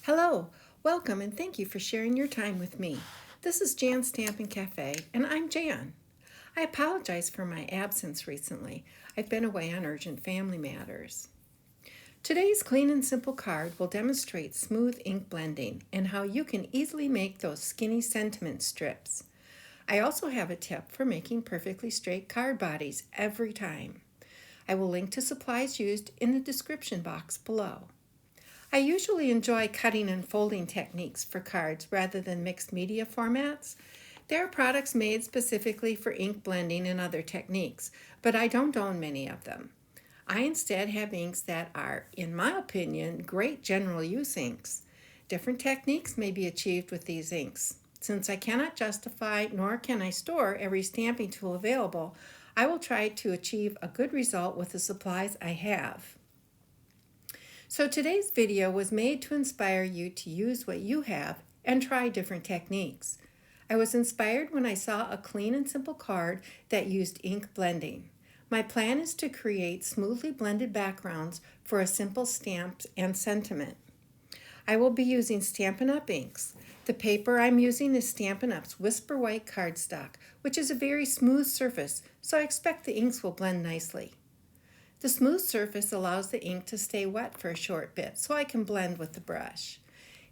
Hello, welcome, and thank you for sharing your time with me. This is Jan's Stampin' Cafe, and I'm Jan. I apologize for my absence recently. I've been away on urgent family matters. Today's clean and simple card will demonstrate smooth ink blending and how you can easily make those skinny sentiment strips. I also have a tip for making perfectly straight card bodies every time. I will link to supplies used in the description box below. I usually enjoy cutting and folding techniques for cards rather than mixed media formats. There are products made specifically for ink blending and other techniques, but I don't own many of them. I instead have inks that are, in my opinion, great general use inks. Different techniques may be achieved with these inks. Since I cannot justify nor can I store every stamping tool available, I will try to achieve a good result with the supplies I have. So today's video was made to inspire you to use what you have and try different techniques. I was inspired when I saw a clean and simple card that used ink blending. My plan is to create smoothly blended backgrounds for a simple stamp and sentiment. I will be using Stampin' Up! Inks. The paper I'm using is Stampin' Up's Whisper White cardstock, which is a very smooth surface, so I expect the inks will blend nicely. The smooth surface allows the ink to stay wet for a short bit so I can blend with the brush.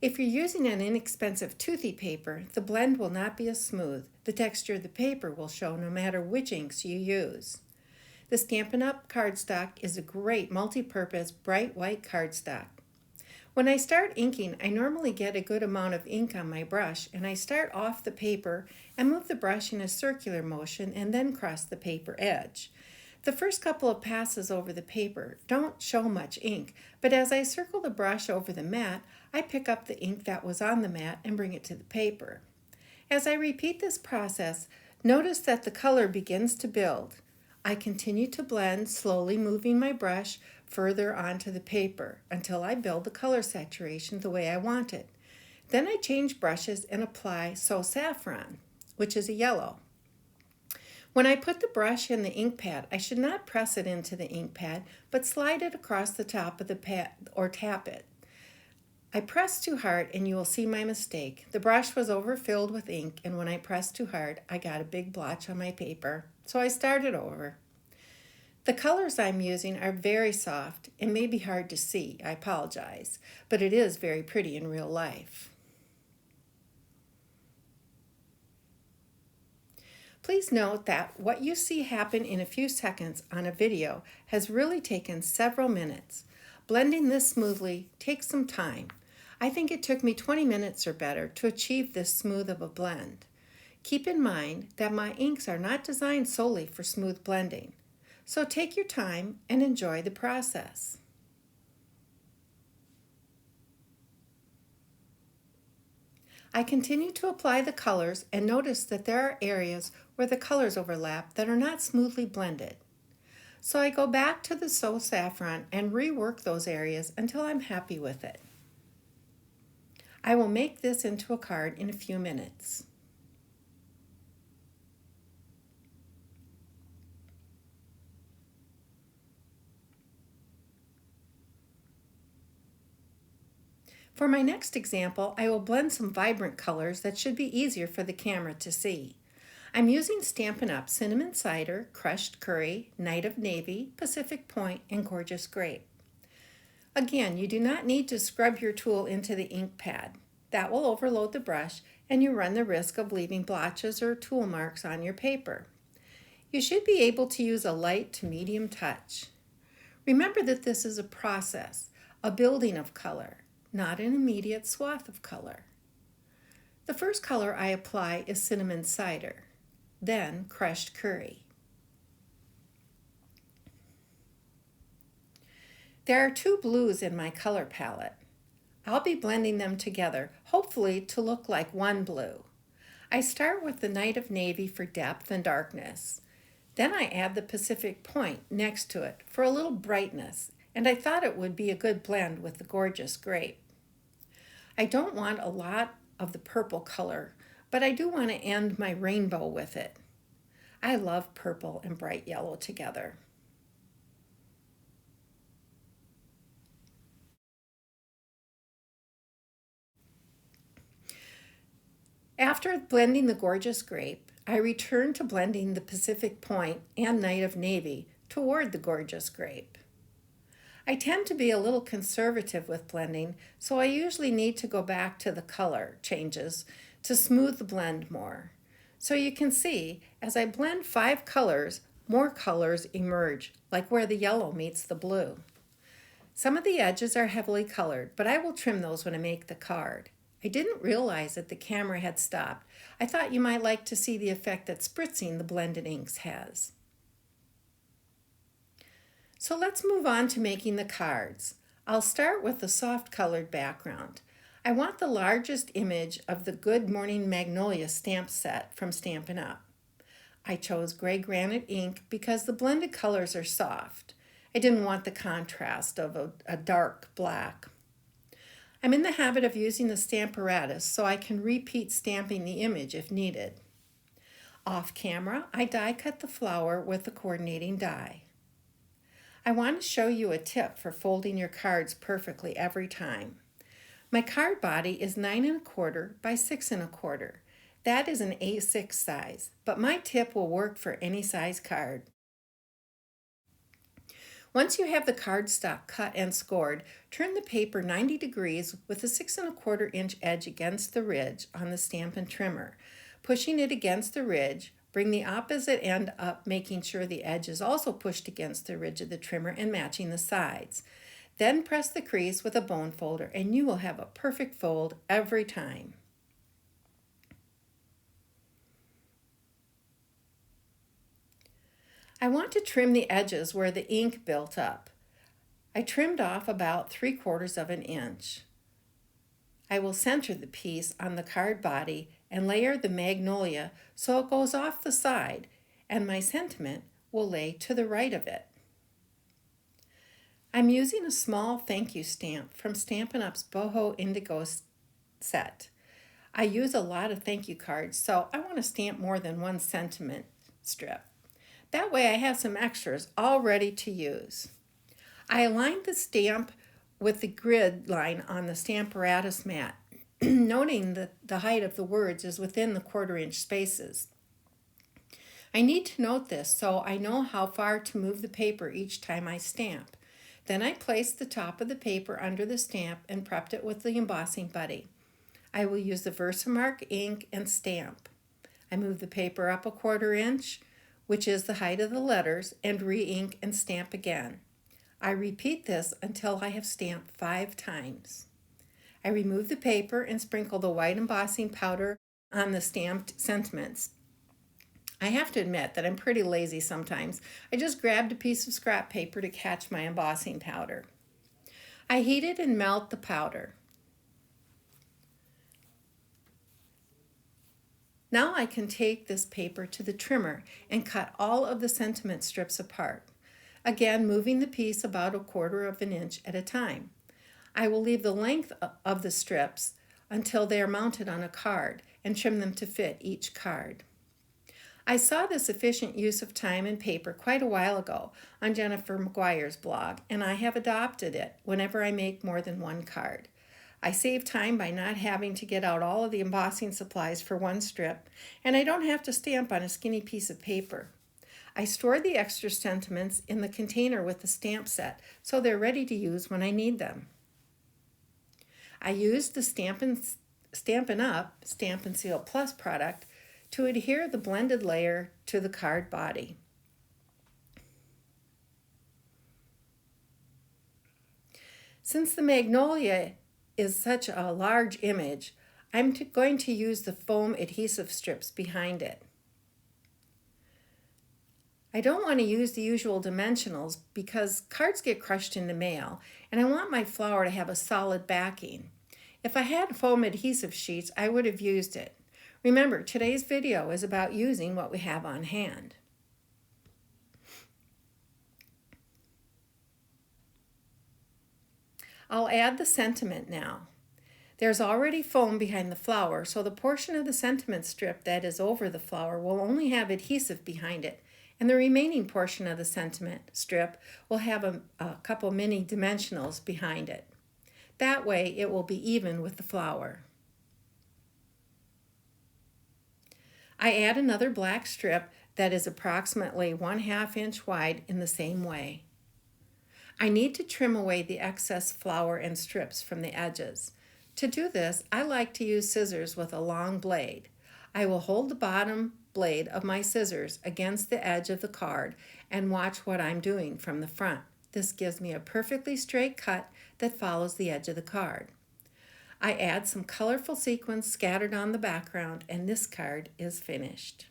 If you're using an inexpensive toothy paper, the blend will not be as smooth. The texture of the paper will show no matter which inks you use. The Stampin' Up! Cardstock is a great multi-purpose bright white cardstock. When I start inking, I normally get a good amount of ink on my brush, and I start off the paper and move the brush in a circular motion and then cross the paper edge. The first couple of passes over the paper don't show much ink, but as I circle the brush over the mat, I pick up the ink that was on the mat and bring it to the paper. As I repeat this process, notice that the color begins to build. I continue to blend, slowly moving my brush further onto the paper until I build the color saturation the way I want it. Then I change brushes and apply So Saffron, which is a yellow. When I put the brush in the ink pad, I should not press it into the ink pad, but slide it across the top of the pad or tap it. I pressed too hard and you will see my mistake. The brush was overfilled with ink, and when I pressed too hard, I got a big blotch on my paper, so I started over. The colors I'm using are very soft and may be hard to see. I apologize, but it is very pretty in real life. Please note that what you see happen in a few seconds on a video has really taken several minutes. Blending this smoothly takes some time. I think it took me 20 minutes or better to achieve this smooth of a blend. Keep in mind that my inks are not designed solely for smooth blending, so take your time and enjoy the process. I continue to apply the colors and notice that there are areas where the colors overlap that are not smoothly blended. So I go back to the So Saffron and rework those areas until I'm happy with it. I will make this into a card in a few minutes. For my next example, I will blend some vibrant colors that should be easier for the camera to see. I'm using Stampin' Up! Cinnamon Cider, Crushed Curry, Night of Navy, Pacific Point, and Gorgeous Grape. Again, you do not need to scrub your tool into the ink pad. That will overload the brush and you run the risk of leaving blotches or tool marks on your paper. You should be able to use a light to medium touch. Remember that this is a process, a building of color, not an immediate swath of color. The first color I apply is Cinnamon Cider, then Crushed Curry. There are two blues in my color palette. I'll be blending them together, hopefully to look like one blue. I start with the Night of Navy for depth and darkness. Then I add the Pacific Point next to it for a little brightness, and I thought it would be a good blend with the Gorgeous Grape. I don't want a lot of the purple color, but I do want to end my rainbow with it. I love purple and bright yellow together. After blending the Gorgeous Grape, I returned to blending the Pacific Point and Night of Navy toward the Gorgeous Grape. I tend to be a little conservative with blending, so I usually need to go back to the color changes to smooth the blend more. So you can see, as I blend 5 colors, more colors emerge, like where the yellow meets the blue. Some of the edges are heavily colored, but I will trim those when I make the card. I didn't realize that the camera had stopped. I thought you might like to see the effect that spritzing the blended inks has. So let's move on to making the cards. I'll start with the soft colored background. I want the largest image of the Good Morning Magnolia stamp set from Stampin' Up. I chose gray granite ink because the blended colors are soft. I didn't want the contrast of a dark black. I'm in the habit of using the Stamparatus so I can repeat stamping the image if needed. Off camera, I die cut the flower with the coordinating die. I want to show you a tip for folding your cards perfectly every time. My card body is 9 1/4 by 6 1/4. That is an A6 size, but my tip will work for any size card. Once you have the cardstock cut and scored, turn the paper 90 degrees with a 6 1/4 inch edge against the ridge on the Stampin' Trimmer. Pushing it against the ridge, bring the opposite end up, making sure the edge is also pushed against the ridge of the trimmer and matching the sides. Then press the crease with a bone folder and you will have a perfect fold every time. I want to trim the edges where the ink built up. I trimmed off about 3/4 of an inch. I will center the piece on the card body and layer the Magnolia so it goes off the side, and my sentiment will lay to the right of it. I'm using a small thank you stamp from Stampin' Up's BOHO INDOGO set. I use a lot of thank you cards, so I want to stamp more than one sentiment strip. That way I have some extras all ready to use. I aligned the stamp with the grid line on the Stamparatus mat, noting that the height of the words is within the 1/4 inch spaces. I need to note this so I know how far to move the paper each time I stamp. Then I placed the top of the paper under the stamp and prepped it with the embossing buddy. I will use the Versamark ink and stamp. I move the paper up a 1/4 inch, which is the height of the letters, and re-ink and stamp again. I repeat this until I have stamped 5 times. I remove the paper and sprinkle the white embossing powder on the stamped sentiments. I have to admit that I'm pretty lazy sometimes. I just grabbed a piece of scrap paper to catch my embossing powder. I heat it and melt the powder. Now I can take this paper to the trimmer and cut all of the sentiment strips apart. Again, moving the piece about a 1/4 of an inch at a time. I will leave the length of the strips until they are mounted on a card and trim them to fit each card. I saw this efficient use of time and paper quite a while ago on Jennifer McGuire's blog, and I have adopted it whenever I make more than one card. I save time by not having to get out all of the embossing supplies for one strip, and I don't have to stamp on a skinny piece of paper. I store the extra sentiments in the container with the stamp set so they're ready to use when I need them. I used the Stampin' Up Stamp and Seal Plus product to adhere the blended layer to the card body. Since the Magnolia is such a large image, I'm going to use the foam adhesive strips behind it. I don't want to use the usual dimensionals because cards get crushed in the mail, and I want my flower to have a solid backing. If I had foam adhesive sheets, I would have used it. Remember, today's video is about using what we have on hand. I'll add the sentiment now. There's already foam behind the flower, so the portion of the sentiment strip that is over the flower will only have adhesive behind it, and the remaining portion of the sentiment strip will have a couple mini dimensionals behind it. That way it will be even with the flower. I add another black strip that is approximately 1/2 inch wide in the same way. I need to trim away the excess flower and strips from the edges. To do this, I like to use scissors with a long blade. I will hold the bottom blade of my scissors against the edge of the card and watch what I'm doing from the front. This gives me a perfectly straight cut that follows the edge of the card. I add some colorful sequins scattered on the background, and this card is finished.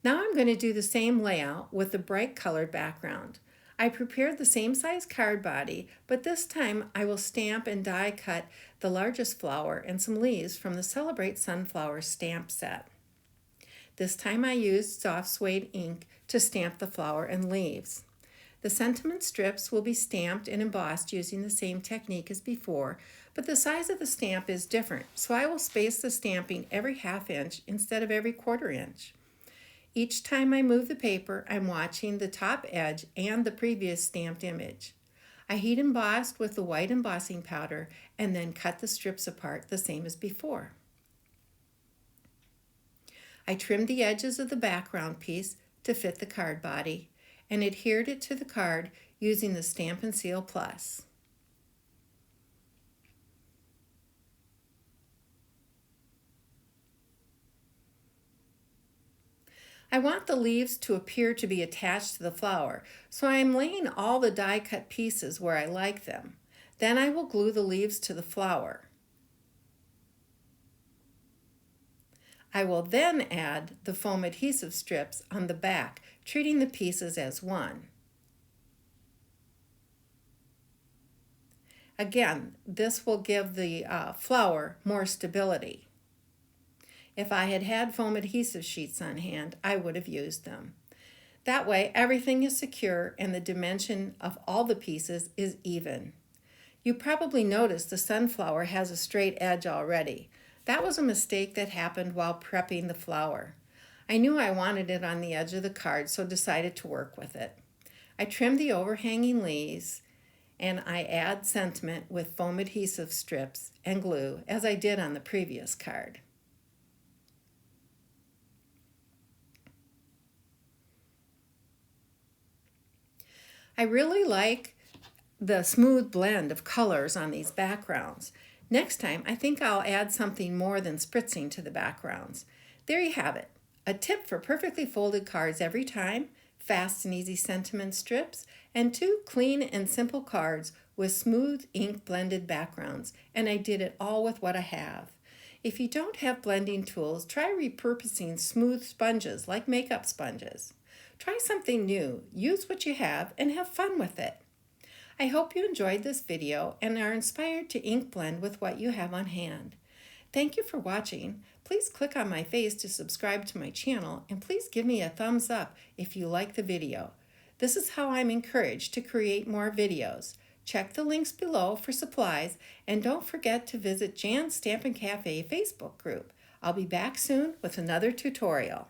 Now I'm going to do the same layout with the bright colored background. I prepared the same size card body, but this time I will stamp and die cut the largest flower and some leaves from the Celebrate Sunflower stamp set. This time I used soft suede ink to stamp the flower and leaves. The sentiment strips will be stamped and embossed using the same technique as before, but the size of the stamp is different, so I will space the stamping every 1/2 inch instead of every 1/4 inch. Each time I move the paper, I'm watching the top edge and the previous stamped image. I heat embossed with the white embossing powder and then cut the strips apart the same as before. I trimmed the edges of the background piece to fit the card body and adhered it to the card using the Stampin' Seal Plus. I want the leaves to appear to be attached to the flower, so I am laying all the die cut pieces where I like them. Then I will glue the leaves to the flower. I will then add the foam adhesive strips on the back, treating the pieces as one. Again, this will give the flower more stability. If I had had foam adhesive sheets on hand, I would have used them. That way, everything is secure and the dimension of all the pieces is even. You probably noticed the sunflower has a straight edge already. That was a mistake that happened while prepping the flower. I knew I wanted it on the edge of the card, so decided to work with it. I trimmed the overhanging leaves and I add sentiment with foam adhesive strips and glue as I did on the previous card. I really like the smooth blend of colors on these backgrounds. Next time, I think I'll add something more than spritzing to the backgrounds. There you have it, a tip for perfectly folded cards every time, fast and easy sentiment strips, and 2 clean and simple cards with smooth ink blended backgrounds, and I did it all with what I have. If you don't have blending tools, try repurposing smooth sponges like makeup sponges. Try something new, use what you have, and have fun with it. I hope you enjoyed this video and are inspired to ink blend with what you have on hand. Thank you for watching. Please click on my face to subscribe to my channel, and please give me a thumbs up if you like the video. This is how I'm encouraged to create more videos. Check the links below for supplies, and don't forget to visit Jan's Stampin' Cafe Facebook group. I'll be back soon with another tutorial.